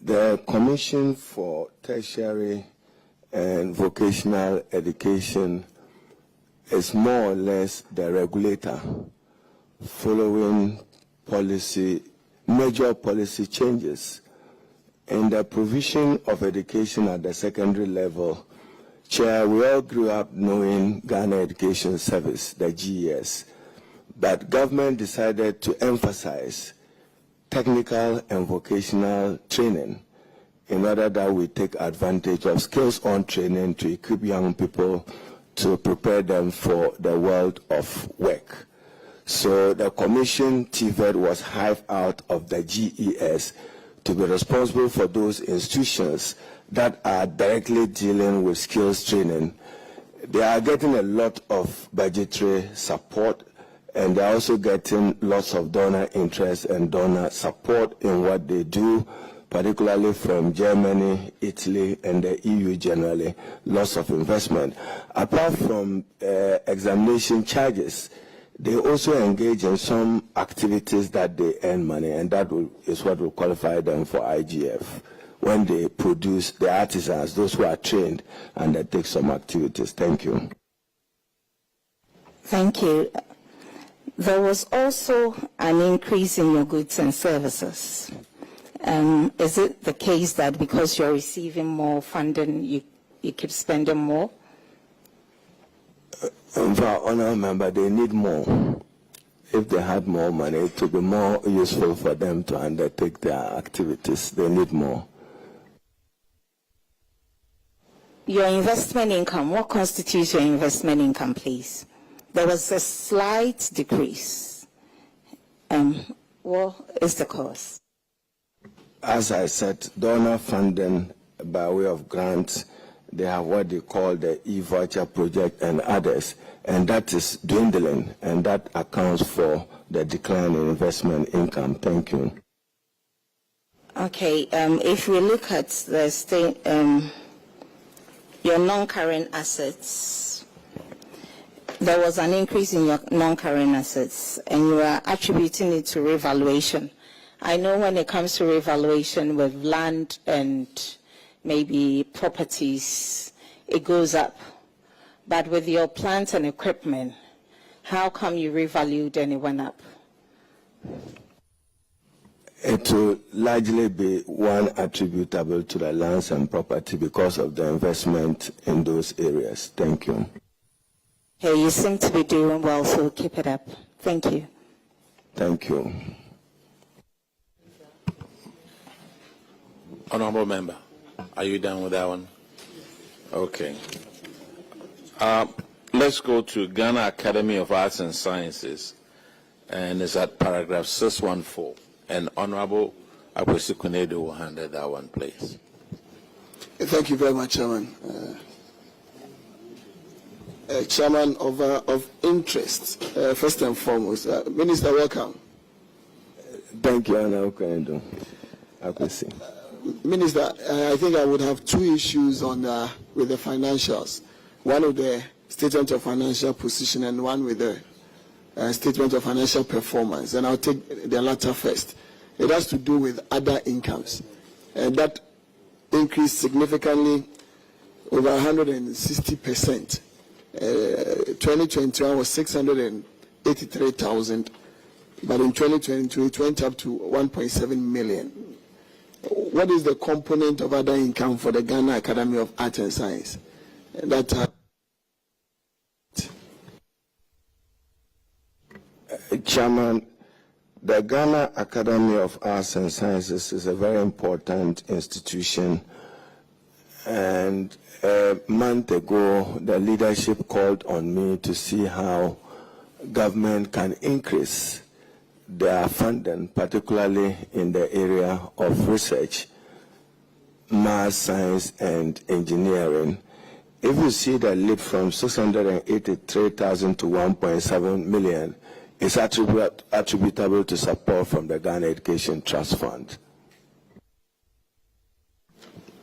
The Commission for Tertiary and Vocational Education is more or less the regulator following major policy changes in the provision of education at the secondary level. Chair, we all grew up knowing Ghana Education Service, the GES, but government decided to emphasize technical and vocational training in order that we take advantage of skills-on training to equip young people to prepare them for the world of work. So the Commission TVET was hived out of the GES to be responsible for those institutions that are directly dealing with skills training. They are getting a lot of budgetary support, and they're also getting lots of donor interest and donor support in what they do, particularly from Germany, Italy, and the EU generally, lots of investment. Apart from examination charges, they also engage in some activities that they earn money, and that is what will qualify them for IGF. When they produce the artisans, those who are trained, and they take some activities. Thank you. Thank you. There was also an increase in your goods and services. Is it the case that because you're receiving more funding, you keep spending more? Honourable member, they need more. If they had more money, it would be more useful for them to undertake their activities. They need more. Your investment income, what constitutes your investment income, please? There was a slight decrease. What is the cause? As I said, donor funding by way of grants, they have what they call the e-voucher project and others, and that is dwindling, and that accounts for the decline in investment income. Thank you. Okay, if we look at the state, your non-current assets, there was an increase in your non-current assets, and you are attributing it to revaluation. I know when it comes to revaluation with land and maybe properties, it goes up. But with your plant and equipment, how come you revalued and it went up? It will largely be one attributable to the lands and property because of the investment in those areas. Thank you. Hey, you seem to be doing well, so keep it up. Thank you. Thank you. Honourable member, are you done with that one? Okay. Let's go to Ghana Academy of Arts and Sciences, and it's at paragraph 614. And Honourable Akwesi Kunedu will handle that one, please. Thank you very much, Chairman. Chairman of interest, first and foremost, Minister, welcome. Thank you, Honourable Kunedu. Akwesi. Minister, I think I would have two issues on with the financials. One with the statement of financial position and one with the statement of financial performance. And I'll take the latter first. It has to do with other incomes. That increased significantly, over 160%. 2021 was 683,000, but in 2022 it went up to 1.7 million. What is the component of other income for the Ghana Academy of Arts and Science? Chairman, the Ghana Academy of Arts and Sciences is a very important institution, and a month ago the leadership called on me to see how government can increase their funding, particularly in the area of research, math, science, and engineering. If you see the leap from 683,000 to 1.7 million, it's attributable to support from the Ghana Education Trust Fund.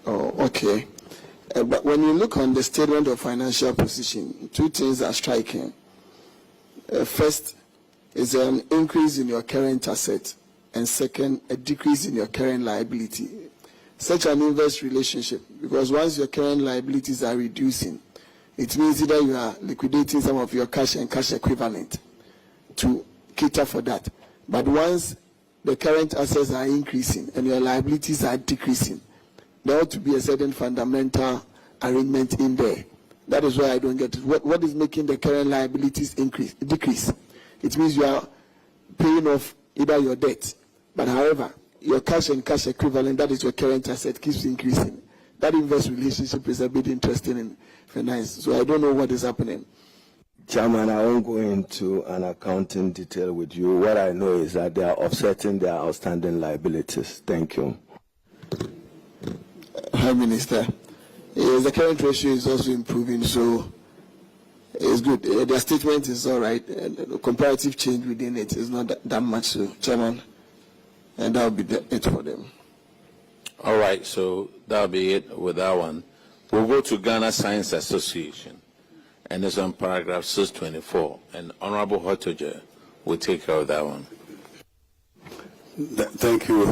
Oh, okay. But when you look on the statement of financial position, two things are striking. First is an increase in your current asset, and second, a decrease in your current liability. such an inverse relationship, because once your current liabilities are reducing, it means either you are liquidating some of your cash and cash equivalent to cater for that. But once the current assets are increasing and your liabilities are decreasing, there ought to be a certain fundamental arrangement in there. That is why I don't get it. What is making the current liabilities decrease? It means you are paying off either your debt, but however, your cash and cash equivalent, that is your current asset, keeps increasing. That inverse relationship is a bit interesting in finance. So I don't know what is happening. Chairman, I won't go into an accounting detail with you. What I know is that they are offsetting their outstanding liabilities. Thank you. Hi, Minister. Yes, the current ratio is also improving, so it's good. Their statement is all right. The comparative change within it is not that much, so, Chairman, and that will be it for them. All right, so that'll be it with that one. We'll go to Ghana Science Association, and it's on paragraph 624, and Honorable Hotoje will take care of that one. Thank you,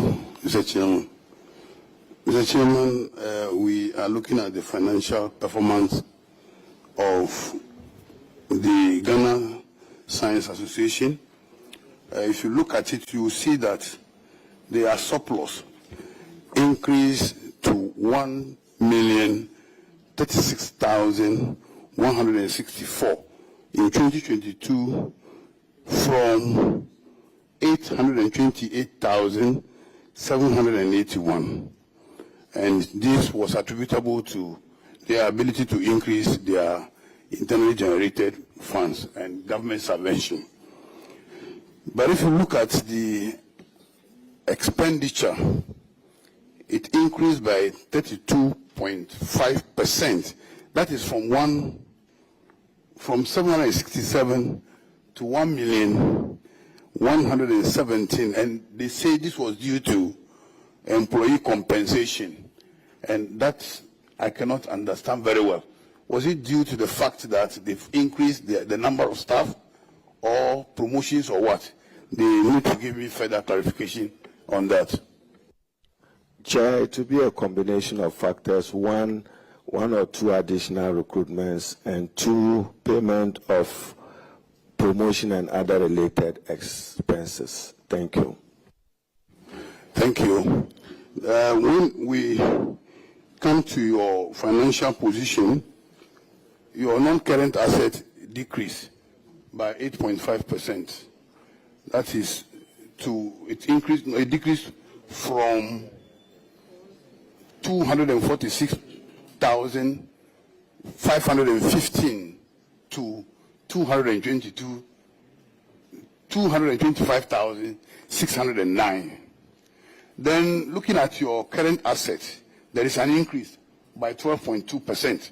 Mr. Chairman. Mr. Chairman, we are looking at the financial performance of the Ghana Science Association. If you look at it, you will see that their surplus increased to 1,036,164 in 2022 from 828,781. And this was attributable to their ability to increase their internally generated funds and government subvention. But if you look at the expenditure, it increased by 32.5%. That is from 767 to 1,117,000, and they say this was due to employee compensation, and that I cannot understand very well. Was it due to the fact that they've increased the number of staff, or promotions, or what? They need to give me further clarification on that. Chair, it will be a combination of factors: one or two additional recruitments, and two, payment of promotion and other related expenses. Thank you. Thank you. When we come to your financial position, your non-current asset decreased by 8.5%. That is it decreased from 246,515 to 225,609. Then looking at your current assets, there is an increase by 12.2%.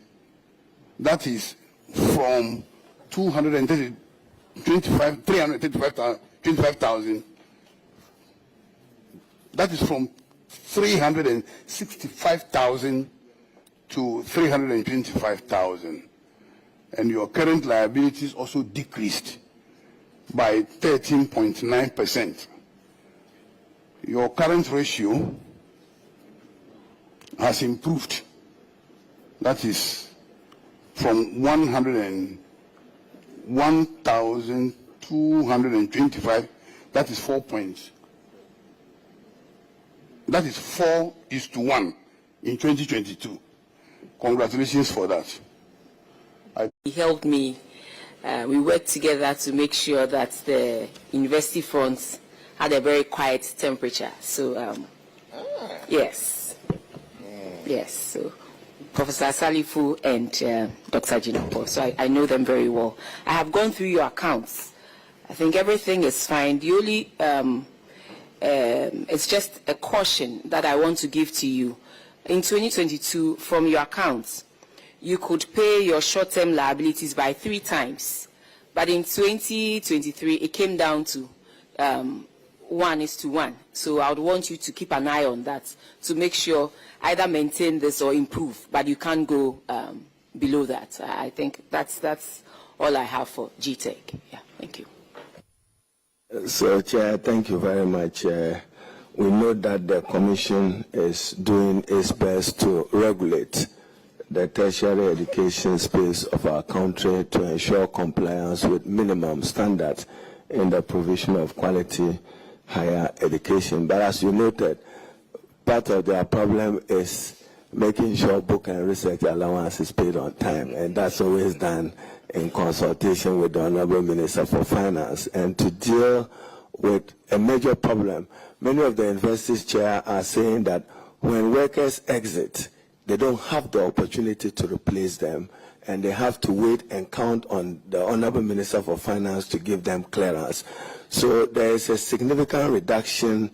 That is from 325,000. That is from 365,000 to 325,000. And your current liabilities also decreased by 13.9%. Your current ratio has improved. That is from 1,225. That is 4.0. That is 4:1 in 2022. Congratulations for that. He helped me. We worked together to make sure that the university funds had a very quiet temperature. So, yes. Yes. So, Professor Salifu and Dr. Jinapo. So I know them very well. I have gone through your accounts. I think everything is fine. The only, it's just a caution that I want to give to you. In 2022, from your accounts, you could pay your short-term liabilities by 3 times. But in 2023, it came down to 1:1. So I would want you to keep an eye on that to make sure either maintain this or improve, but you can't go below that. I think that's all I have for GTech. Yeah, thank you. So, Chair, thank you very much. we know that the Commission is doing its best to regulate the tertiary education space of our country to ensure compliance with minimum standards in the provision of quality higher education. But as you noted, part of their problem is making sure book and research allowance is paid on time, and that's always done in consultation with the Honorable Minister for Finance. And to deal with a major problem, many of the universities chair are saying that when workers exit, they don't have the opportunity to replace them, and they have to wait and count on the Honorable Minister for Finance to give them clearance. So there is a significant reduction,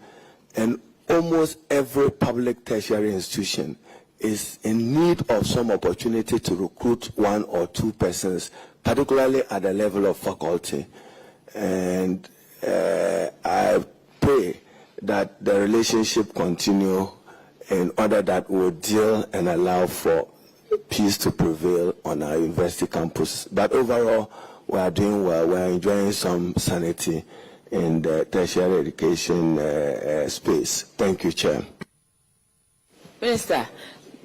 and almost every public tertiary institution is in need of some opportunity to recruit 1 or 2 persons, particularly at the level of faculty. And I pray that the relationship continue in order that will deal and allow for peace to prevail on our university campus. But overall, we are doing well. We are enjoying some sanity in the tertiary education space. Thank you, Chair. Minister,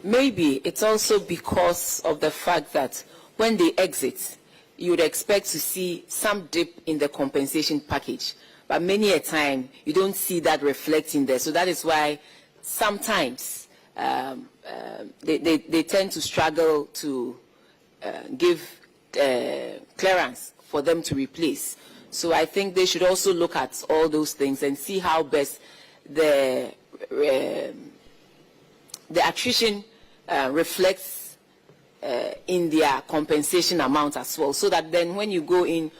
maybe it's also because of the fact that when they exit, you would expect to see some dip in the compensation package. But many a time, you don't see that reflecting there. So that is why sometimes they tend to struggle to give clearance for them to replace. So I think they should also look at all those things and see how best the attrition reflects in their compensation amount as well, so that then when you go in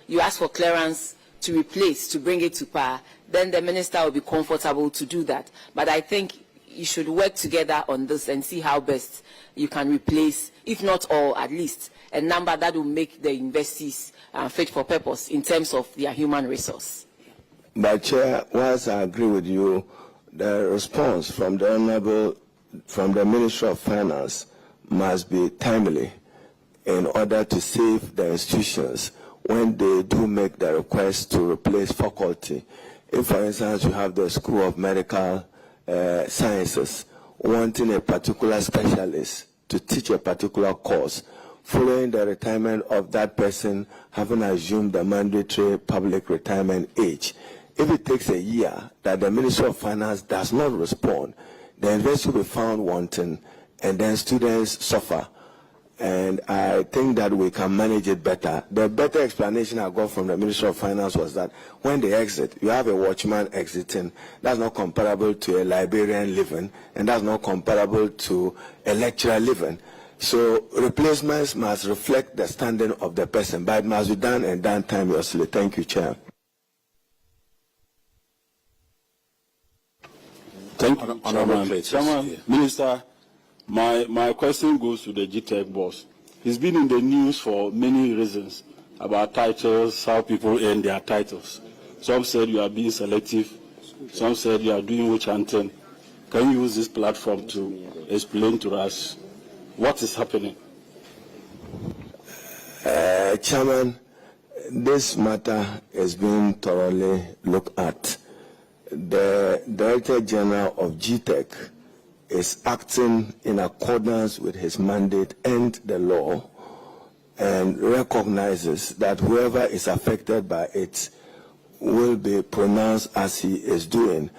you ask for clearance to replace, to bring it to par, then the minister will be comfortable to do that. But I think you should work together on this and see how best you can replace, if not all, at least a number that will make the universities fit for purpose in terms of their human resource. But Chair, whilst I agree with you, the response from the Ministry of Finance must be timely in order to save the institutions when they do make the request to replace faculty. If, for instance, you have the School of Medical Sciences wanting a particular specialist to teach a particular course, following the retirement of that person having assumed the mandatory public retirement age, if it takes a year that the Ministry of Finance does not respond, the university will be found wanting, and then students suffer. And I think that we can manage it better. The better explanation I got from the Ministry of Finance was that when they exit, you have a watchman exiting. That's not comparable to a librarian living, and that's not comparable to a lecturer living. So replacements must reflect the standing of the person, but it must be done and done timelessly. Thank you, Chair. Thank you, Chairman. Minister, my question goes to the GTEC boss. He's been in the news for many reasons about titles, how people earn their titles. Some said you are being selective. Some said you are doing witch hunting. Can you use this platform to explain to us what is happening? Chairman, this matter is being thoroughly looked at. The Director General of GTEC is acting in accordance with his mandate and the law, and recognizes that whoever is affected by it will be pronounced as he is doing.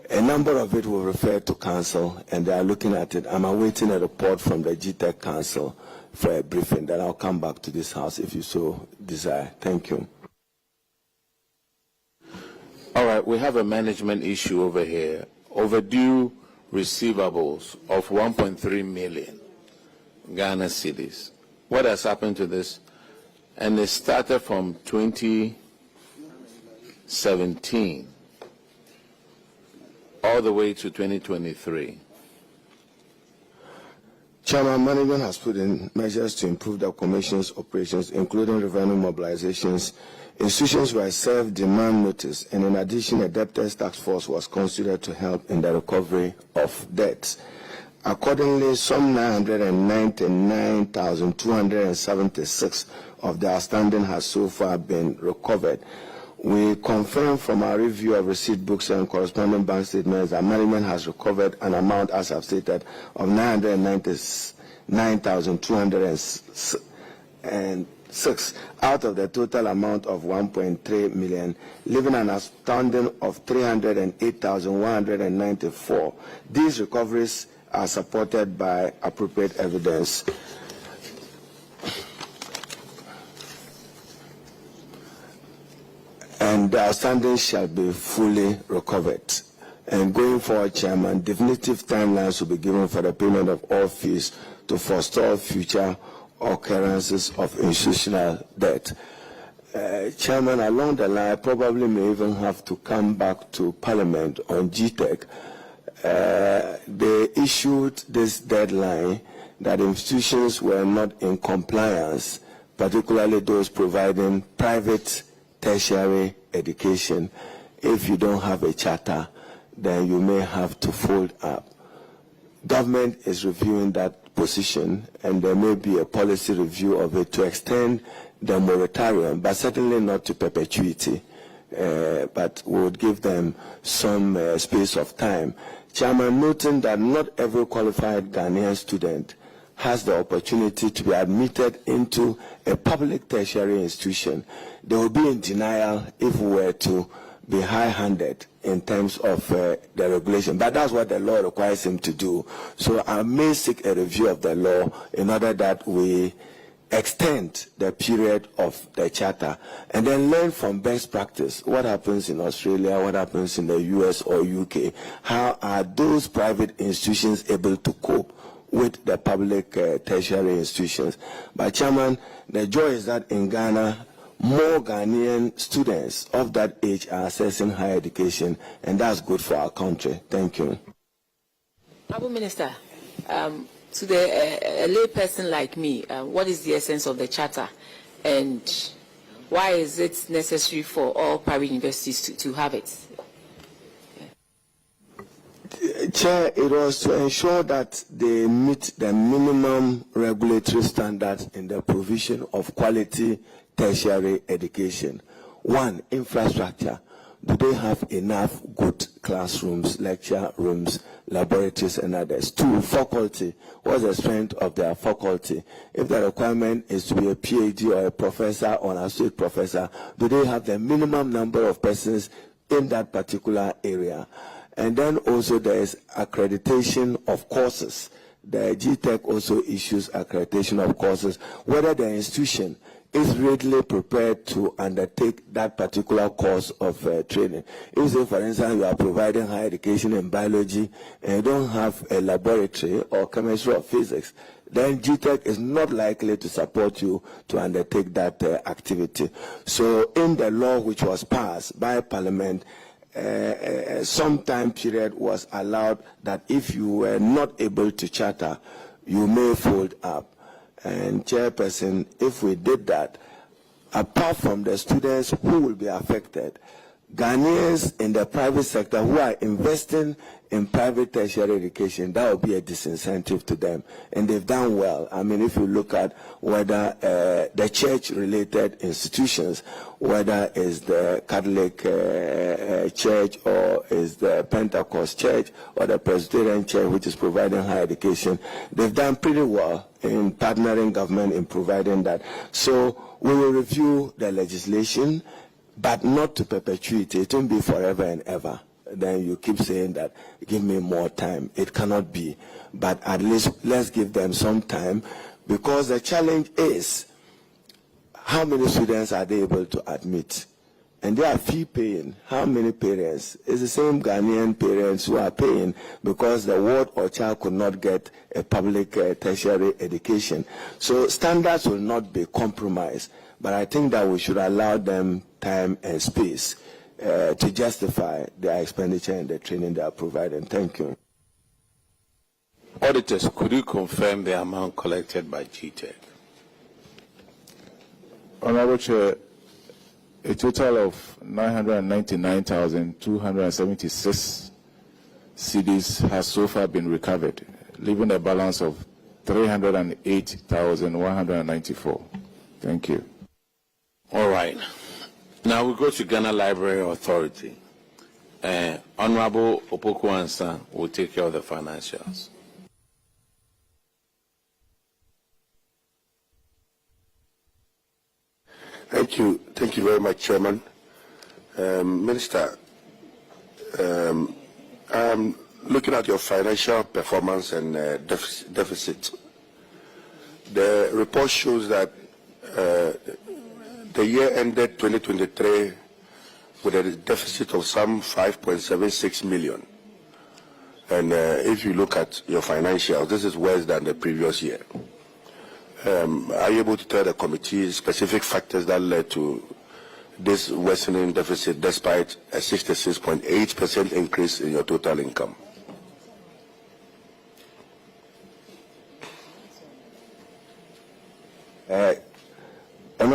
A number of it will refer to council, and they are looking at it. I'm awaiting a report from the GTEC council for a briefing. Then I'll come back to this house if you so desire. Thank you. All right, we have a management issue over here. Overdue receivables of 1.3 million Ghana cedis. What has happened to this? And it started from 2017 all the way to 2023. Chairman, management has put in measures to improve the Commission's operations, including revenue mobilizations. Institutions were served demand notice, and in addition, a debtors task force was considered to help in the recovery of debts. Accordingly, some 999,276 of the outstanding has so far been recovered. We confirm from our review of receipt books and corresponding bank statements that management has recovered an amount, as I've stated, of 999,206 out of the total amount of 1.3 million, leaving an outstanding of 308,194. These recoveries are supported by appropriate evidence. And the outstanding shall be fully recovered. And going forward, Chairman, definitive timelines will be given for the payment of all fees to forestall future occurrences of institutional debt. Chairman, along the line, I probably may even have to come back to Parliament on GTEC. They issued this deadline that institutions were not in compliance, particularly those providing private tertiary education. If you don't have a charter, then you may have to fold up. Government is reviewing that position, and there may be a policy review of it to extend the moratorium, but certainly not to perpetuity. But we would give them some space of time. Chairman, noting that not every qualified Ghanaian student has the opportunity to be admitted into a public tertiary institution, they will be in denial if we were to be high-handed in terms of the regulation. But that's what the law requires him to do. So I may seek a review of the law in order that we extend the period of the charter and then learn from best practice. What happens in Australia, what happens in the US or UK? How are those private institutions able to cope with the public tertiary institutions? But Chairman, the joy is that in Ghana, more Ghanaian students of that age are accessing higher education, and that's good for our country. Thank you. Honourable Minister, to a lay person like me, what is the essence of the charter, and why is it necessary for all private universities to have it? Chair, it was to ensure that they meet the minimum regulatory standards in the provision of quality tertiary education. One, infrastructure. Do they have enough good classrooms, lecture rooms, laboratories, and others? Two, faculty. What's the strength of their faculty? If the requirement is to be a PhD or a professor or an associate professor, do they have the minimum number of persons in that particular area? And then also there is accreditation of courses. The GTEC also issues accreditation of courses, whether the institution is readily prepared to undertake that particular course of training. If, say, for instance, you are providing higher education in biology and you don't have a laboratory or chemistry or physics, then GTEC is not likely to support you to undertake that activity. So in the law which was passed by Parliament, some time period was allowed that if you were not able to charter, you may fold up. And Chairperson, if we did that, apart from the students who will be affected, Ghanaians in the private sector who are investing in private tertiary education, that will be a disincentive to them. And they've done well. I mean, if you look at whether the church-related institutions, whether it's the Catholic Church or is the Pentecost Church or the Presbyterian Church, which is providing higher education, they've done pretty well in partnering government in providing that. So we will review the legislation, but not to perpetuity. It won't be forever and ever. Then you keep saying that, give me more time. It cannot be. But at least let's give them some time, because the challenge is how many students are they able to admit? And they are fee paying. How many parents? It's the same Ghanaian parents who are paying because the ward or child could not get a public tertiary education. So standards will not be compromised. But I think that we should allow them time and space to justify their expenditure and the training they are providing. Thank you. Auditors, could you confirm the amount collected by GTEC? Honorable Chair, a total of 999,276 cedis has so far been recovered, leaving a balance of 308,194. Thank you. All right. Now we go to Ghana Library Authority. Honorable Opoku Ansa will take care of the financials. Thank you very much, Chairman. Minister, I'm looking at your financial performance and deficit. The report shows that the year ended 2023 with a deficit of some 5.76 million. And if you look at your financials, this is worse than the previous year. Are you able to tell the committee specific factors that led to this worsening deficit despite a 66.8% increase in your total income?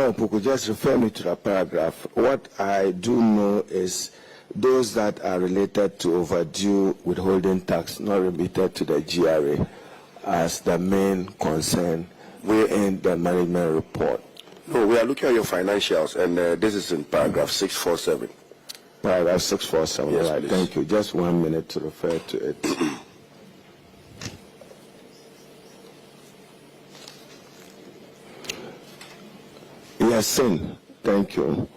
Puku, just refer me to the paragraph. What I do know is those that are related to overdue withholding tax not remitted to the GRA as the main concern. We're in the management report. No, we are looking at your financials, and this is in paragraph 647. Paragraph 647, yes, right. Please. Thank you. Just 1 minute to refer to it. Yes, sin. Thank you.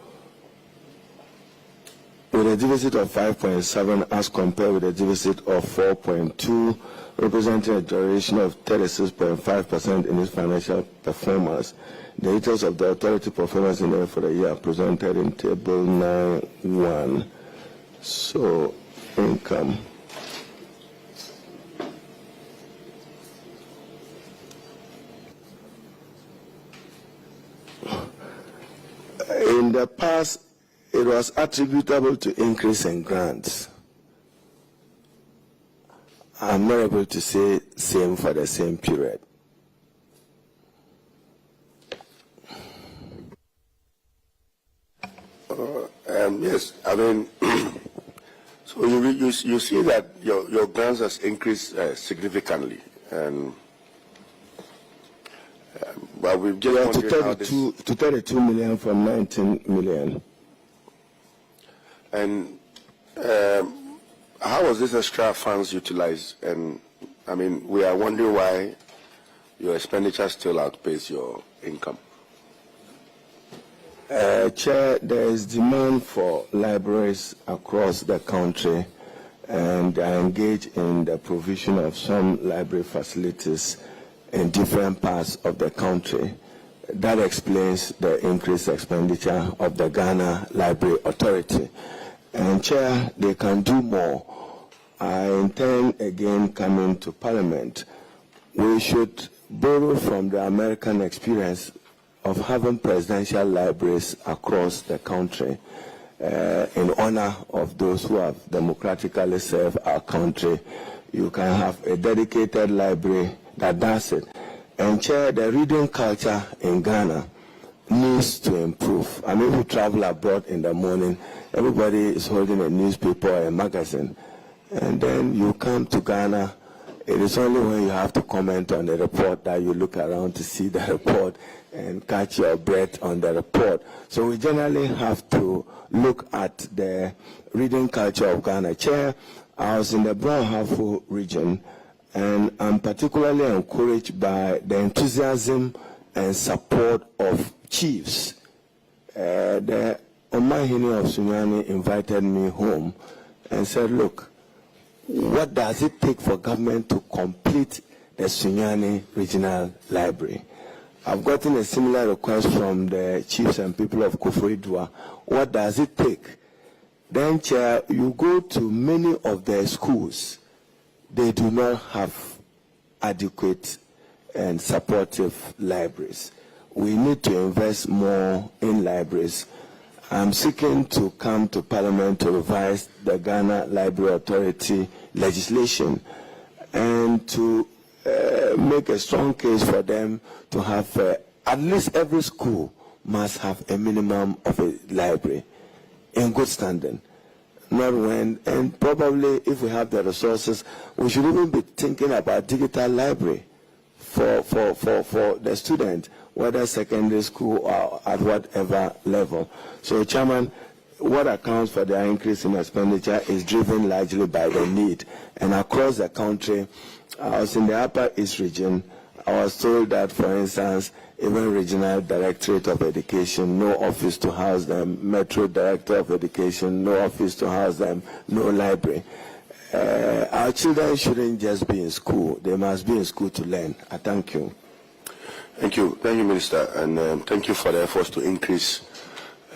With a deficit of 5.7 as compared with a deficit of 4.2, representing a duration of 36.5% in its financial performance. The details of the authority performance in for the year presented in table 9.1. So, income. In the past, it was attributable to increase in grants. I'm not able to say same for the same period. Yes, I mean, so you see that your grants has increased significantly, and well, we've just to 32 million from 19 million. And how was this extra funds utilized? And I mean, we are wondering why your expenditure still outpaces your income. Chair, there is demand for libraries across the country, and I engage in the provision of some library facilities in different parts of the country. That explains the increased expenditure of the Ghana Library Authority. And Chair, they can do more. I intend again coming to Parliament. We should borrow from the American experience of having presidential libraries across the country in honor of those who have democratically served our country. You can have a dedicated library that does it. And Chair, the reading culture in Ghana needs to improve. I mean, we travel abroad in the morning, everybody is holding a newspaper or a magazine. And then you come to Ghana, it is only when you have to comment on the report that you look around to see the report and catch your breath on the report. So we generally have to look at the reading culture of Ghana. Chair, I was in the Brown-Hafo region, and I'm particularly encouraged by the enthusiasm and support of chiefs. The Omahini of Sunyani invited me home and said, look, what does it take for government to complete the Sunyani Regional Library? I've gotten a similar request from the chiefs and people of Koforidua. What does it take? Then, Chair, you go to many of their schools, they do not have adequate and supportive libraries. We need to invest more in libraries. I'm seeking to come to Parliament to revise the Ghana Library Authority legislation and to make a strong case for them to have at least every school must have a minimum of a library in good standing. Not when, and probably if we have the resources, we should even be thinking about digital library for the student whether secondary school or at whatever level. So, Chairman, what accounts for the increase in expenditure is driven largely by the need. And across the country, I was in the Upper East region. I was told that, for instance, even Regional Directorate of Education, no office to house them, Metro Director of Education, no office to house them, no library. Our children shouldn't just be in school. They must be in school to learn. I thank you. Thank you, Minister, and thank you for the efforts to increase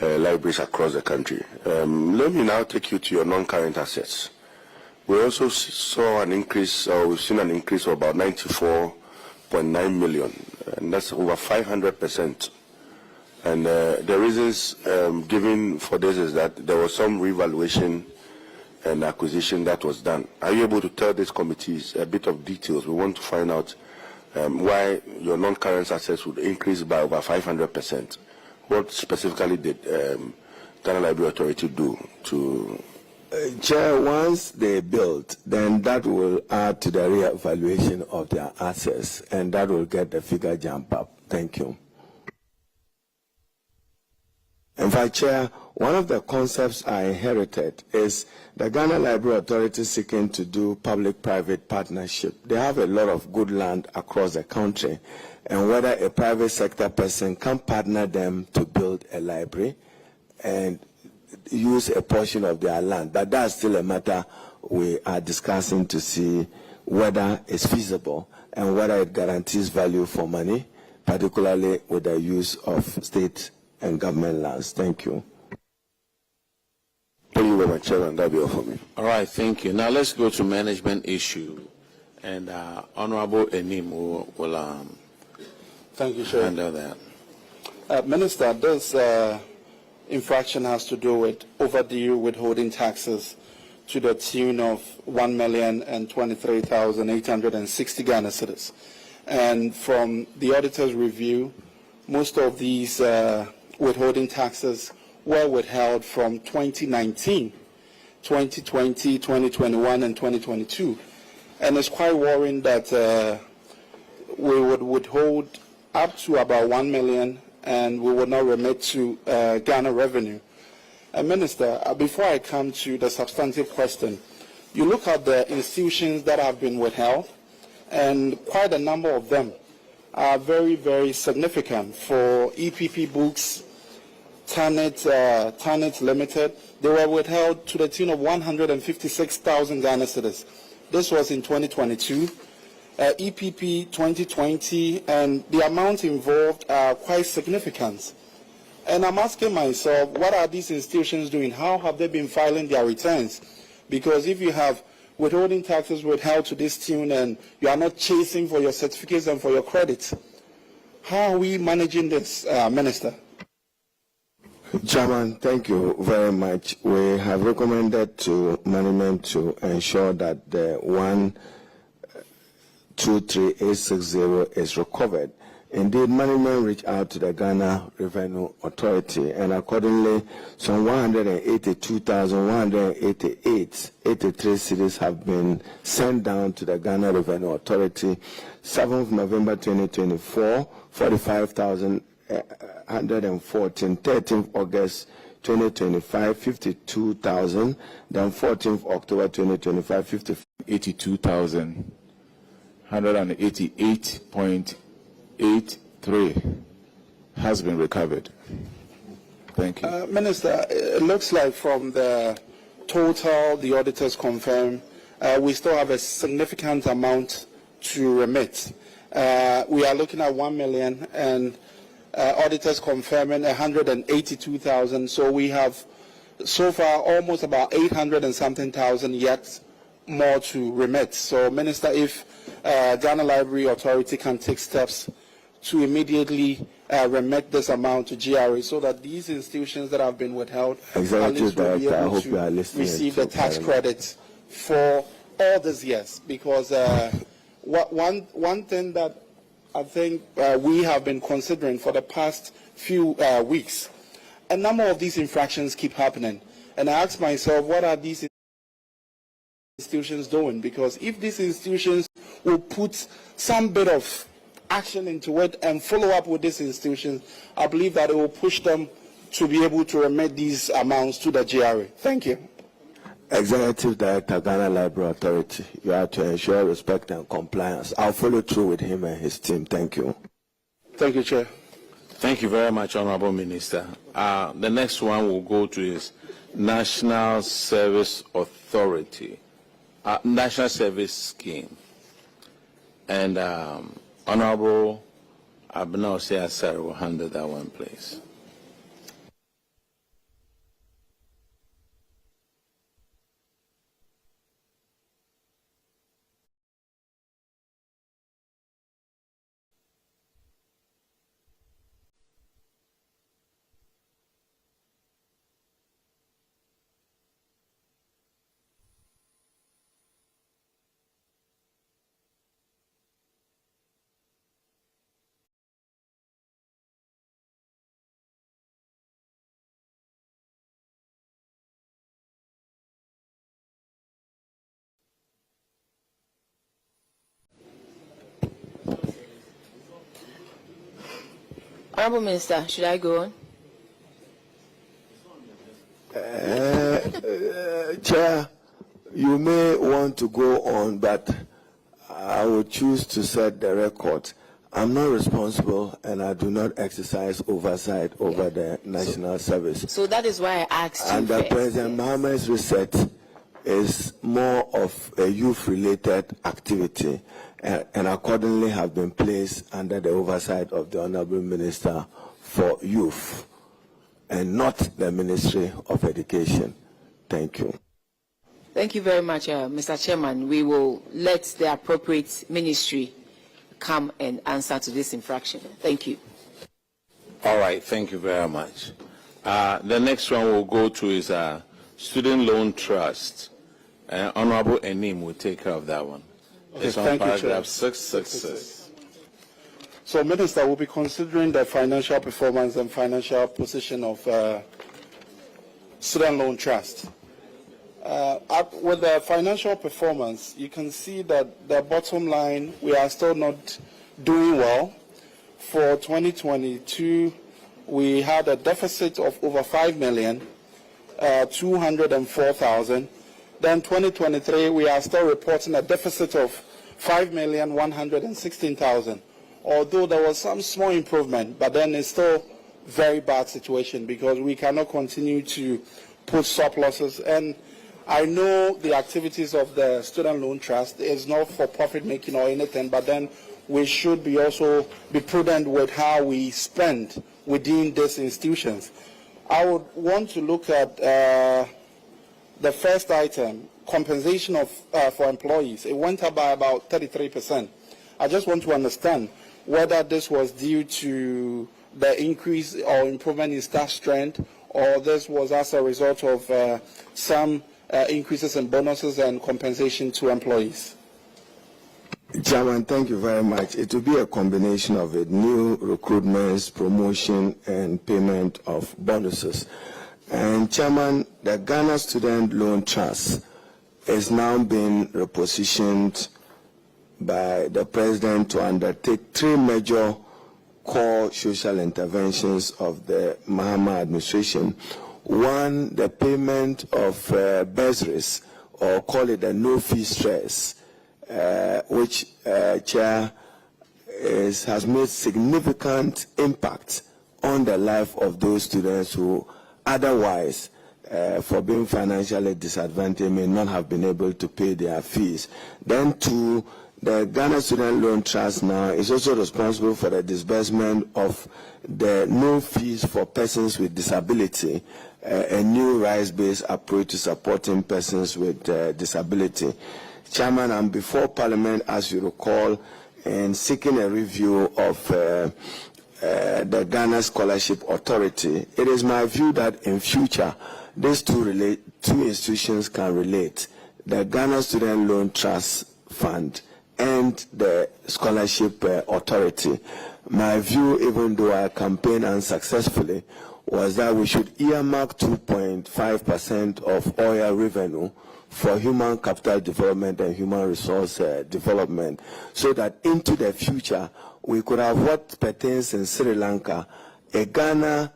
libraries across the country. Let me now take you to your non-current assets. We also saw an increase, or we've seen an increase of about 94.9 million, and that's over 500%. And the reasons given for this is that there was some revaluation and acquisition that was done. Are you able to tell these committees a bit of details? We want to find out why your non-current assets would increase by over 500%. What specifically did Ghana Library Authority do to... Chair, once they build, then that will add to the re-evaluation of their assets, and that will get the figure jump up. Thank you. In fact, Chair, one of the concepts I inherited is the Ghana Library Authority seeking to do public-private partnership. They have a lot of good land across the country, and whether a private sector person can partner them to build a library and use a portion of their land. But that's still a matter we are discussing to see whether it's feasible and whether it guarantees value for money, particularly with the use of state and government lands. Thank you. Thank you very much, Chairman. That'll be all for me. All right, thank you. Now let's go to management issue. And Honorable Enim will thank you, Chair. handle that. Minister, this infraction has to do with overdue withholding taxes to the tune of 1,023,860 Ghana cedis. And from the auditor's review, most of these withholding taxes were withheld from 2019, 2020, 2021, and 2022. And it's quite worrying that we would withhold up to about 1 million and we would not remit to Ghana revenue. Minister, before I come to the substantive question, you look at the institutions that have been withheld, and quite a number of them are very, very significant. For EPP Books, Tanit Limited, they were withheld to the tune of 156,000 Ghana cedis. This was in 2022. EPP 2020, and the amount involved are quite significant. And I'm asking myself, what are these institutions doing? How have they been filing their returns? Because if you have withholding taxes withheld to this tune and you are not chasing for your certificates and for your credits, how are we managing this, Minister? Chairman, thank you very much. We have recommended to management to ensure that the 123,860 is recovered. Indeed, management reached out to the Ghana Revenue Authority, and accordingly, some 182,183 cedis have been sent down to the Ghana Revenue Authority. 7th November 2024, 45,114. 13th August 2025, 52,000. Then 14th October 2025, 82,188.83 has been recovered. Thank you. Minister, it looks like from the total the auditors confirm, we still have a significant amount to remit. We are looking at 1 million and auditors confirming 182,000. So we have so far almost about 800 and something thousand yet more to remit. So, Minister, if Ghana Library Authority can take steps to immediately remit this amount to GRA so that these institutions that have been withheld Executive Director, I hope you are listening, receive the tax credits for all these years. Because one thing that I think we have been considering for the past few weeks, a number of these infractions keep happening. And I ask myself, what are these institutions doing? Because if these institutions will put some bit of action into it and follow up with these institutions, I believe that it will push them to be able to remit these amounts to the GRA. Thank you. Executive Director, Ghana Library Authority, you have to ensure respect and compliance. I'll follow through with him and his team. Thank you. Thank you, Chair. Thank you very much, Honorable Minister. The next one will go to his National Service Authority, National Service Scheme. And Honorable Abner Asare will handle that one, please. Honorable Minister, should I go on? Chair, you may want to go on, but I would choose to set the record. I'm not responsible and I do not exercise oversight over the national service. So that is why I asked you. And the President Mahama's reset is more of a youth-related activity and accordingly have been placed under the oversight of the Honorable Minister for Youth and not the Ministry of Education. Thank you. Thank you very much, Mr. Chairman. We will let the appropriate ministry come and answer to this infraction. Thank you. All right, thank you very much. The next one we'll go to is Student Loan Trust. Honorable Enim will take care of that one. Okay, it's on paragraph 666. So, Minister, we'll be considering the financial performance and financial position of Student Loan Trust. With the financial performance, you can see that the bottom line, we are still not doing well. For 2022, we had a deficit of over 5,204,000. Then 2023, we are still reporting a deficit of 5,116,000. Although there was some small improvement, but then it's still very bad situation because we cannot continue to put surpluses. And I know the activities of the Student Loan Trust is not for profit making or anything, but then we should be also be prudent with how we spend within these institutions. I would want to look at the first item, compensation of for employees. It went up by about 33%. I just want to understand whether this was due to the increase or improvement in staff strength, or this was as a result of some increases in bonuses and compensation to employees. Chairman, thank you very much. It will be a combination of it, new recruitments, promotion, and payment of bonuses. And Chairman, the Ghana Student Loan Trust is now being repositioned by the President to undertake 3 major core social interventions of the Mahama administration. One, the payment of bursaries, or call it a no-fee stress, which Chair has made significant impact on the life of those students who otherwise, for being financially disadvantaged, may not have been able to pay their fees. Then 2, the Ghana Student Loan Trust now is also responsible for the disbursement of the no fees for persons with disability, a new rights-based approach to supporting persons with disability. Chairman, I'm before Parliament, as you recall, in seeking a review of the Ghana Scholarship Authority. It is my view that in future, these two institutions can relate, the Ghana Student Loan Trust Fund and the Scholarship Authority. My view, even though I campaigned unsuccessfully, was that we should earmark 2.5% of oil revenue for human capital development and human resource development, so that into the future we could have what pertains in Sri Lanka, a Ghana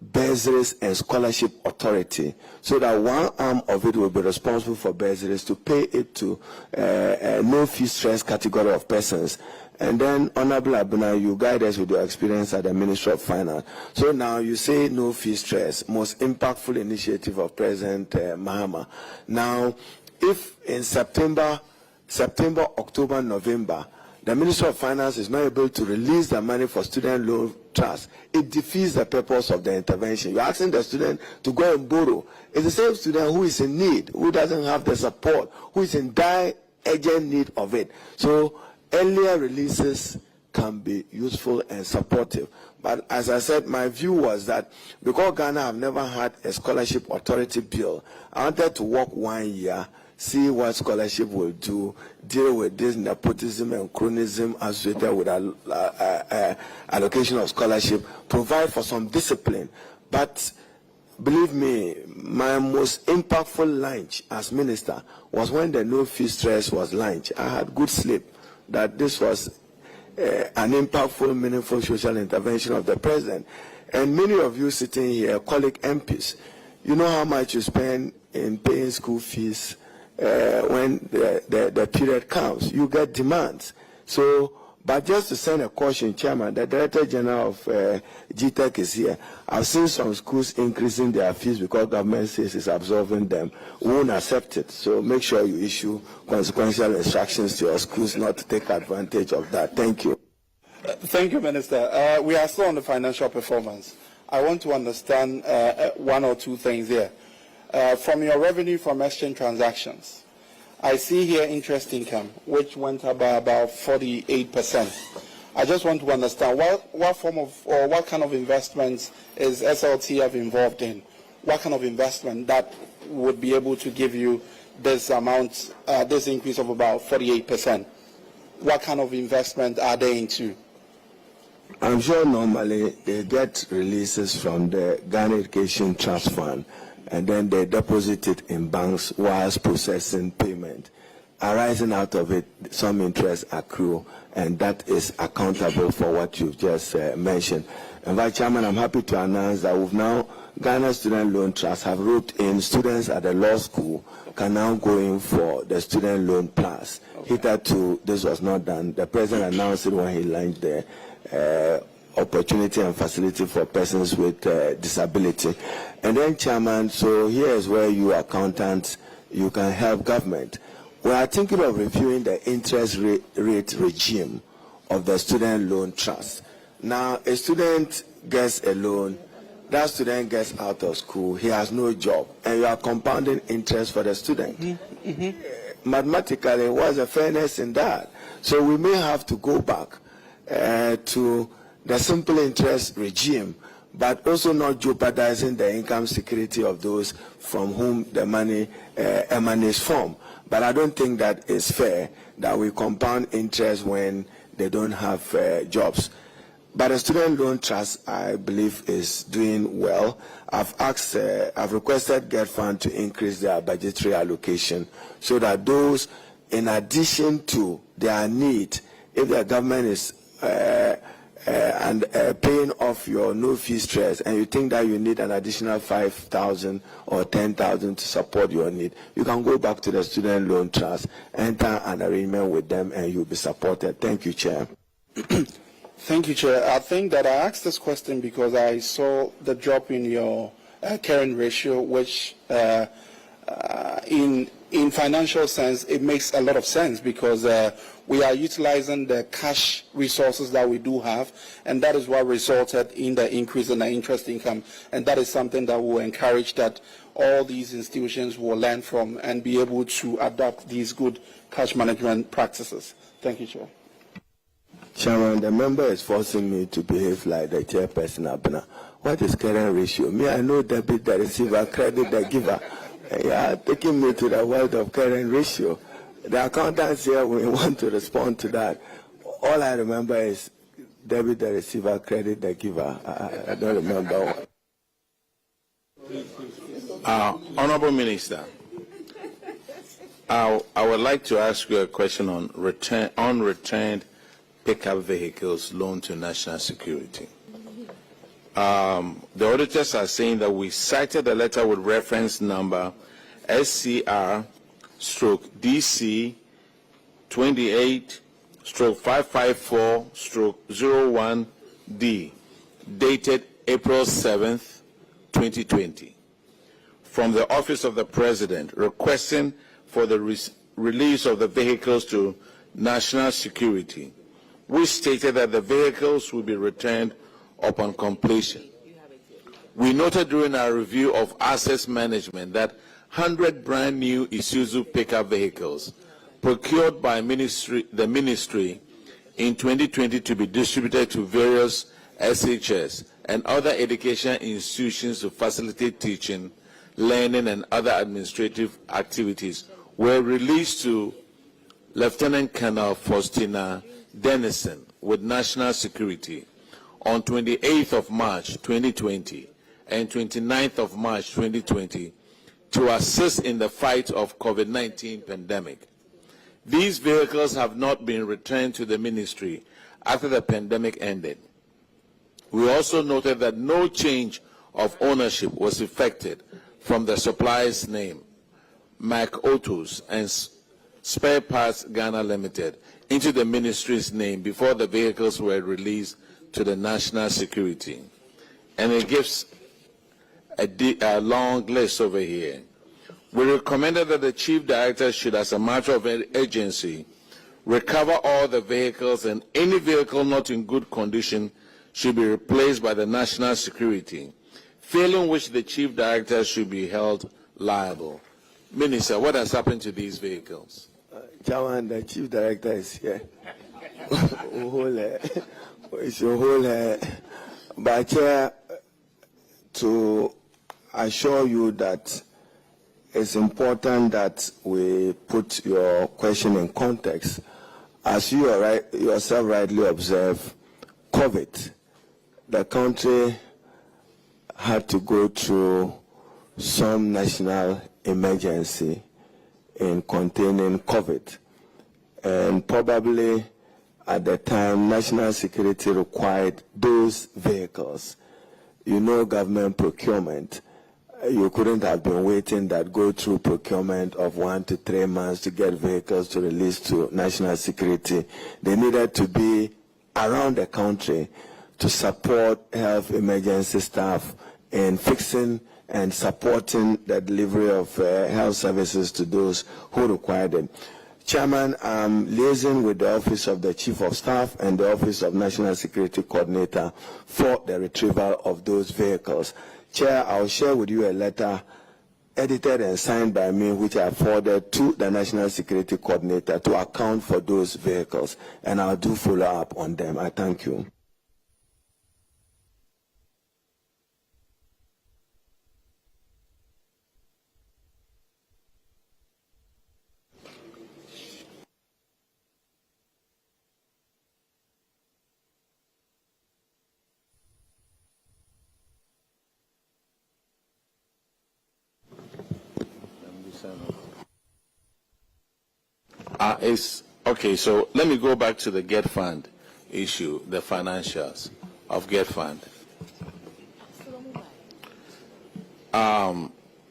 bursaries and scholarship authority, so that one arm of it will be responsible for bursaries to pay it to a no fee stress category of persons. And then, Honorable Abuna, you guide us with your experience at the Ministry of Finance. So now you say no fee stress, most impactful initiative of President Mahama. Now, if in September, October, November, the Ministry of Finance is not able to release the money for student loan trust, it defeats the purpose of the intervention. You're asking the student to go and borrow. It's the same student who is in need, who doesn't have the support, who is in dire, urgent need of it. So earlier releases can be useful and supportive. But as I said, my view was that because Ghana have never had a scholarship authority bill, I wanted to work 1 year, see what scholarship will do, deal with this nepotism and chronism associated with allocation of scholarship, provide for some discipline. But believe me, my most impactful lunch as minister was when the no fee stress was launched. I had good sleep that this was an impactful, meaningful social intervention of the president. And many of you sitting here, colleague MPs, you know how much you spend in paying school fees when the period comes. You get demands. So, but just to send a caution, Chairman, the Director General of GTEC is here. I've seen some schools increasing their fees because government says it's absorbing them. We won't accept it. So make sure you issue consequential instructions to your schools not to take advantage of that. Thank you. Thank you, Minister. We are still on the financial performance. I want to understand one or two things here. From your revenue from exchange transactions, I see here interest income, which went up by about 48%. I just want to understand what form of or what kind of investments is SLTF involved in? What kind of investment that would be able to give you this amount, this increase of about 48%? What kind of investment are they into? I'm sure normally they get releases from the Ghana Education Trust Fund, and then they deposit it in banks whilst processing payment. Arising out of it, some interest accrue, and that is accountable for what you've just mentioned. And Vice Chairman, I'm happy to announce that we've now, Ghana Student Loan Trust have roped in students at the law school can now go in for the Student Loan Plus. Okay. Hitherto, this was not done. The President announced it when he launched the opportunity and facility for persons with disability. And then, Chairman, so here is where you accountants, you can help government. We are thinking of reviewing the interest rate regime of the student loan trust. Now, a student gets a loan, that student gets out of school, he has no job, and you are compounding interest for the student. Mathematically, what's the fairness in that? So we may have to go back to the simple interest regime, but also not jeopardizing the income security of those from whom the money emanates from. But I don't think that it's fair that we compound interest when they don't have jobs. But the student loan trust, I believe, is doing well. I've requested Get Fund to increase their budgetary allocation so that those, in addition to their need, if the government is paying off your no fee stress, and you think that you need an additional 5,000 or 10,000 to support your need, you can go back to the student loan trust, enter an arrangement with them, and you'll be supported. Thank you, Chair. Thank you, Chair. I think that I asked this question because I saw the drop in your current ratio, which in financial sense, it makes a lot of sense because we are utilizing the cash resources that we do have, and that is what resulted in the increase in the interest income. And that is something that will encourage that all these institutions will learn from and be able to adopt these good cash management practices. Thank you, Chair. Chairman, the member is forcing me to behave like the chairperson, Abena. What is current ratio? Me, I know debit, the receiver, credit, the giver. You are taking me to the world of current ratio. The accountants here will want to respond to that. All I remember is debit, the receiver, credit, the giver. I don't remember. Honorable Minister, I would like to ask you a question on unreturned pickup vehicles loaned to national security. The auditors are saying that we cited a letter with reference number SCR/DC 28/554/01D, dated April 7th, 2020, from the Office of the President, requesting for the release of the vehicles to national security, which stated that the vehicles will be returned upon completion. We noted during our review of assets management that 100 brand new Isuzu pickup vehicles procured by the ministry in 2020 to be distributed to various SHS and other educational institutions to facilitate teaching, learning, and other administrative activities were released to Lieutenant Colonel Faustina Dennison with National Security on 28th of March 2020 and 29th of March 2020 to assist in the fight of COVID-19 pandemic. These vehicles have not been returned to the ministry after the pandemic ended. We also noted that no change of ownership was effected from the supplier's name, Mac Autos and Spare Parts Ghana Limited, into the ministry's name before the vehicles were released to the national security. And it gives a long list over here. We recommended that the Chief Director should, as a matter of urgency, recover all the vehicles, and any vehicle not in good condition should be replaced by the national security, failing which the Chief Director should be held liable. Minister, what has happened to these vehicles? Chairman, the Chief Director is here. It's your whole but Chair, to assure you that it's important that we put your question in context. As you yourself rightly observe, COVID, the country had to go through some national emergency in containing COVID. And probably at the time, national security required those vehicles. You know, government procurement, you couldn't have been waiting that go through procurement of 1 to 3 months to get vehicles to release to national security. They needed to be around the country to support health emergency staff in fixing and supporting the delivery of health services to those who require them. Chairman, I'm liaising with the Office of the Chief of Staff and the Office of National Security Coordinator for the retrieval of those vehicles. Chair, I'll share with you a letter edited and signed by me, which I forwarded to the National Security Coordinator to account for those vehicles, and I'll do follow up on them. I thank you. Okay, so let me go back to the Get Fund issue, the financials of Get Fund.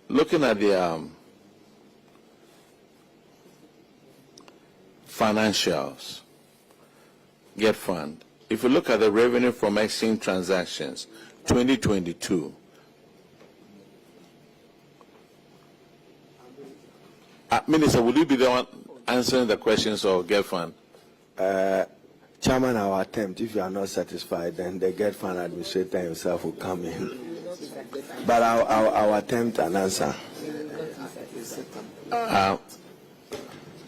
Looking at the financials, Get Fund, if you look at the revenue from exchange transactions, 2022, Minister, will you be the one answering the questions of Get Fund? Chairman, I'll attempt. If you are not satisfied, then the Get Fund administrator himself will come in. But I'll attempt an answer.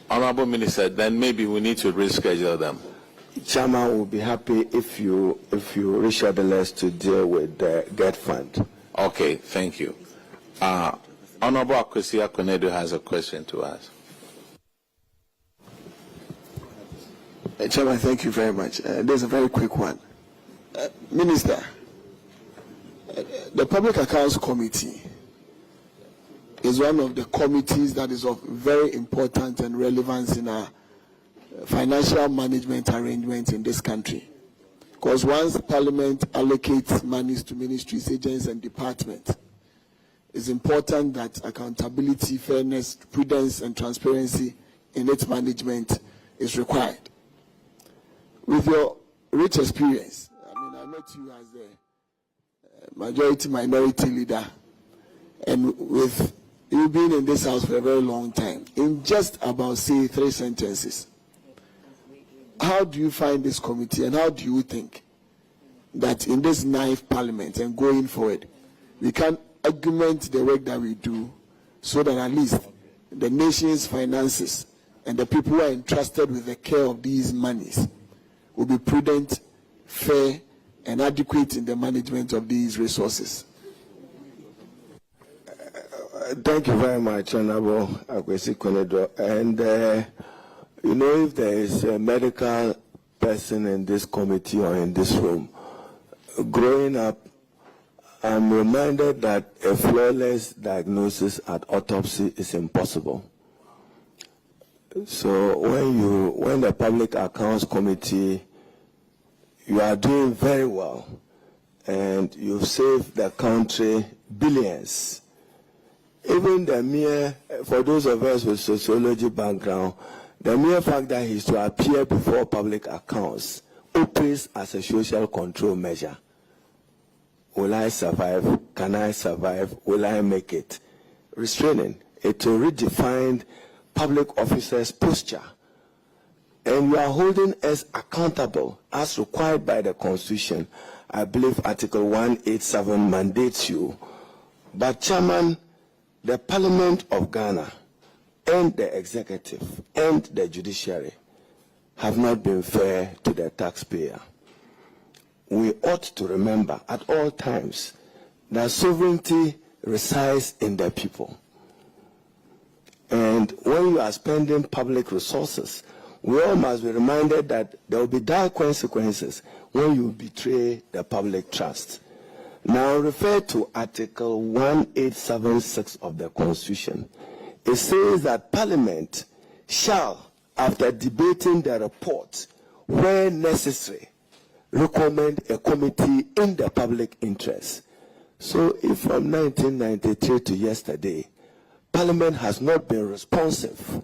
Honorable Minister, then maybe we need to reschedule them. Chairman will be happy if you reschedule us to deal with the Get Fund. Okay, thank you. Honorable Akwesi Akonedo has a question to ask. Chairman, thank you very much. There's a very quick one. Minister, the Public Accounts Committee is one of the committees that is of very important and relevance in our financial management arrangements in this country. Because once Parliament allocates monies to ministries, agents, and departments, it's important that accountability, fairness, prudence, and transparency in its management is required. With your rich experience, I met you as a majority-minority leader, and with you being in this house for a very long time, in just about, say, 3 sentences, how do you find this committee, and how do you think that in this 9th Parliament and going forward, we can augment the work that we do so that at least the nation's finances and the people who are entrusted with the care of these monies will be prudent, fair, and adequate in the management of these resources? Thank you very much, Honorable Akwesi Konedo. And, if there is a medical person in this committee or in this room, growing up, I'm reminded that a flawless diagnosis at autopsy is impossible. So when the Public Accounts Committee, you are doing very well, and you've saved the country billions. Even the mere, for those of us with sociology background, the mere fact that he is to appear before public accounts operates as a social control measure. Will I survive? Can I survive? Will I make it? Restraining. It will redefine public officers' posture. And you are holding us accountable as required by the Constitution. I believe Article 187 mandates you. But, Chairman, the Parliament of Ghana and the executive and the judiciary have not been fair to the taxpayer. We ought to remember at all times that sovereignty resides in the people. And when you are spending public resources, we all must be reminded that there will be dire consequences when you betray the public trust. Now refer to Article 1876 of the Constitution. It says that Parliament shall, after debating the report, where necessary, recommend a committee in the public interest. So if from 1993 to yesterday, Parliament has not been responsive,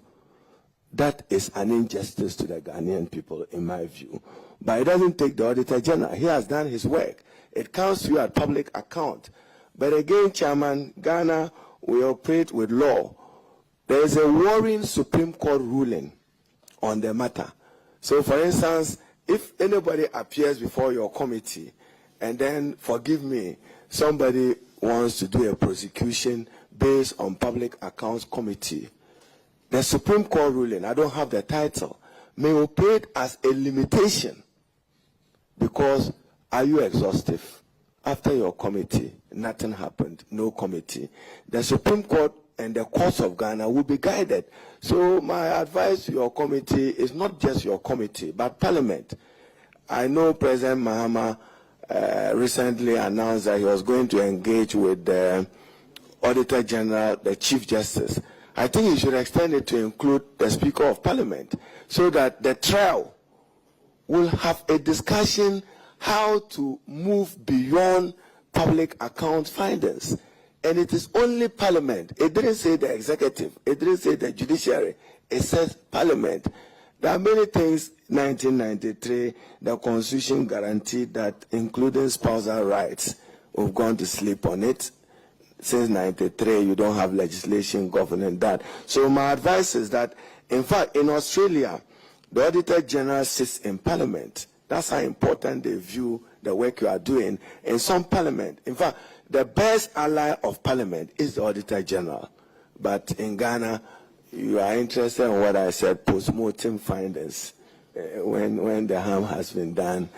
that is an injustice to the Ghanaian people, in my view. But it doesn't take the Auditor General. He has done his work. It counts to you at public account. But again, Chairman, Ghana, we operate with law. There is a worrying Supreme Court ruling on the matter. So, for instance, if anybody appears before your committee and then, forgive me, somebody wants to do a prosecution based on Public Accounts Committee, the Supreme Court ruling, I don't have the title, may operate as a limitation because are you exhaustive? After your committee, nothing happened, no committee. The Supreme Court and the courts of Ghana will be guided. So my advice to your committee is not just your committee, but Parliament. I know President Mahama recently announced that he was going to engage with the Auditor General, the Chief Justice. I think he should extend it to include the Speaker of Parliament so that the trial will have a discussion how to move beyond public account findings. And it is only Parliament. It didn't say the executive. It didn't say the judiciary. It says Parliament. There are many things, 1993, the Constitution guaranteed that, including spousal rights. We've gone to sleep on it. Since 93, you don't have legislation governing that. So my advice is that, in fact, in Australia, the Auditor General sits in Parliament. That's how important they view the work you are doing in some Parliament. In fact, the best ally of Parliament is the Auditor General. But in Ghana, you are interested in what I said, post-mortem findings. When the harm has been done,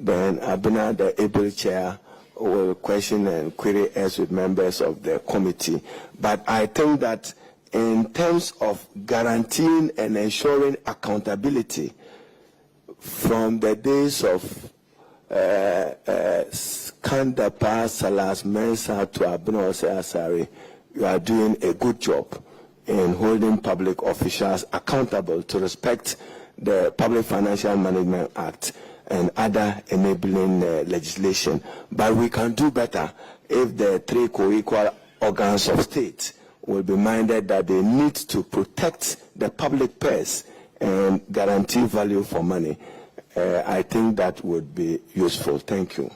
then Abuna, the able chair, will question and query us with members of the committee. But I think that in terms of guaranteeing and ensuring accountability from the days of Skandapa, Salas Mensa to Abuna Asari, you are doing a good job in holding public officials accountable to respect the Public Financial Management Act and other enabling legislation. But we can do better if the three co-equal organs of state will be minded that they need to protect the public purse and guarantee value for money. I think that would be useful. Thank you.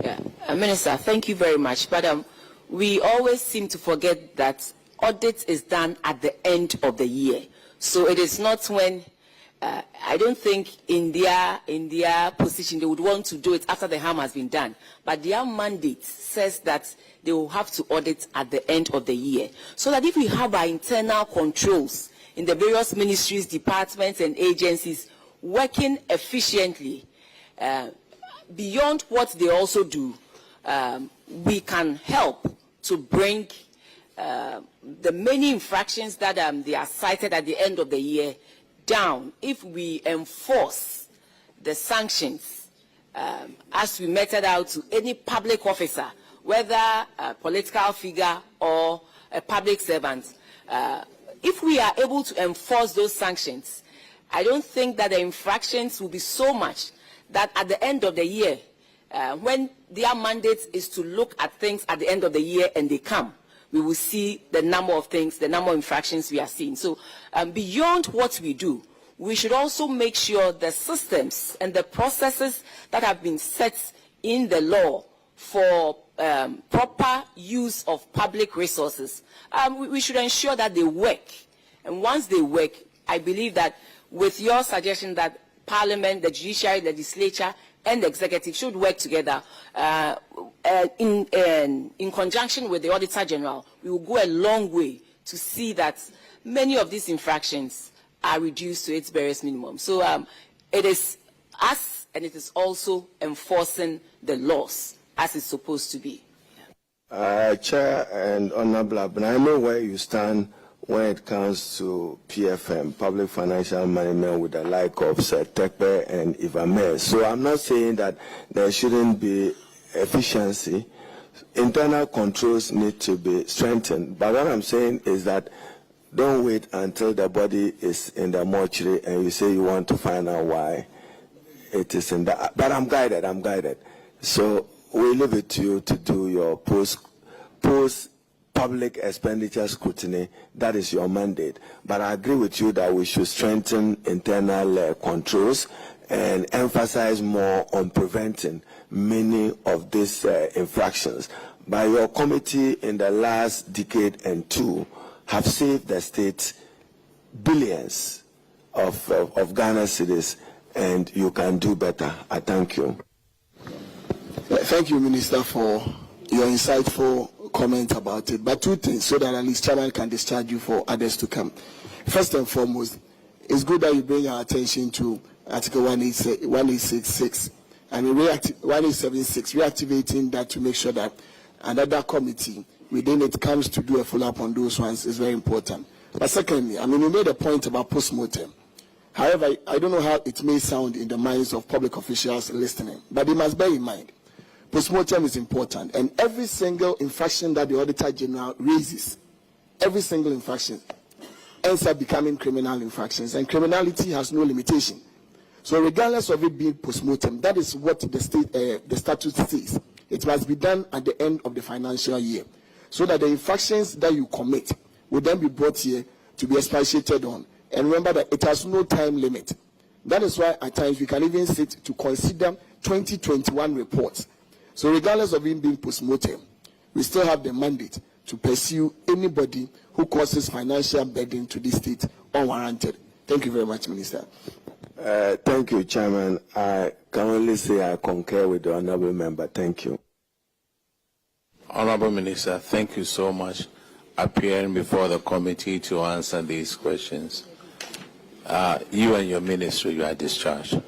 Yeah, Minister, thank you very much. But we always seem to forget that audit is done at the end of the year. So it is not when, I don't think in their position they would want to do it after the harm has been done. But their mandate says that they will have to audit at the end of the year. So that if we have our internal controls in the various ministries, departments, and agencies working efficiently, beyond what they also do, we can help to bring the many infractions that they are cited at the end of the year down if we enforce the sanctions as we meted out to any public officer, whether a political figure or a public servant. If we are able to enforce those sanctions, I don't think that the infractions will be so much that at the end of the year, when their mandate is to look at things at the end of the year and they come, we will see the number of things, the number of infractions we are seeing. So beyond what we do, we should also make sure the systems and the processes that have been set in the law for proper use of public resources, we should ensure that they work. And once they work, I believe that with your suggestion that Parliament, the judiciary, legislature, and the executive should work together in conjunction with the Auditor General, we will go a long way to see that many of these infractions are reduced to its barest minimum. So it is us, and it is also enforcing the laws as it's supposed to be. Chair and Honorable, but I know where you stand when it comes to PFM, Public Financial Management, with the like of Tekpe and Ivame. So I'm not saying that there shouldn't be efficiency. Internal controls need to be strengthened. But what I'm saying is that don't wait until the body is in the mortuary and you say you want to find out why it is in the... But I'm guided. So we leave it to you to do your post public expenditure scrutiny. That is your mandate. But I agree with you that we should strengthen internal controls and emphasize more on preventing many of these infractions. By your committee in the last decade and two have saved the state billions of Ghana cedis, and you can do better. I thank you. Thank you, Minister, for your insightful comment about it. But two things, so that at least Chairman can discharge you for others to come. First and foremost, it's good that you bring our attention to Article 1866 and 1876, reactivating that to make sure that another committee within it comes to do a follow-up on those ones is very important. But secondly, I mean, you made a point about post-mortem. However, I don't know how it may sound in the minds of public officials listening, but they must bear in mind, post-mortem is important, and every single infraction that the Auditor General raises, every single infraction ends up becoming criminal infractions, and criminality has no limitation. So regardless of it being post-mortem, that is what the statute says. It must be done at the end of the financial year, so that the infractions that you commit will then be brought here to be expatiated on. And remember that it has no time limit. That is why at times we can even sit to consider 2021 reports. So regardless of it being post-mortem, we still have the mandate to pursue anybody who causes financial burden to the state unwarranted. Thank you very much, Minister. Thank you, Chairman. I can only say I concur with the Honourable Member. Thank you. Honourable Minister, thank you so much appearing before the committee to answer these questions. You and your ministry, you are discharged.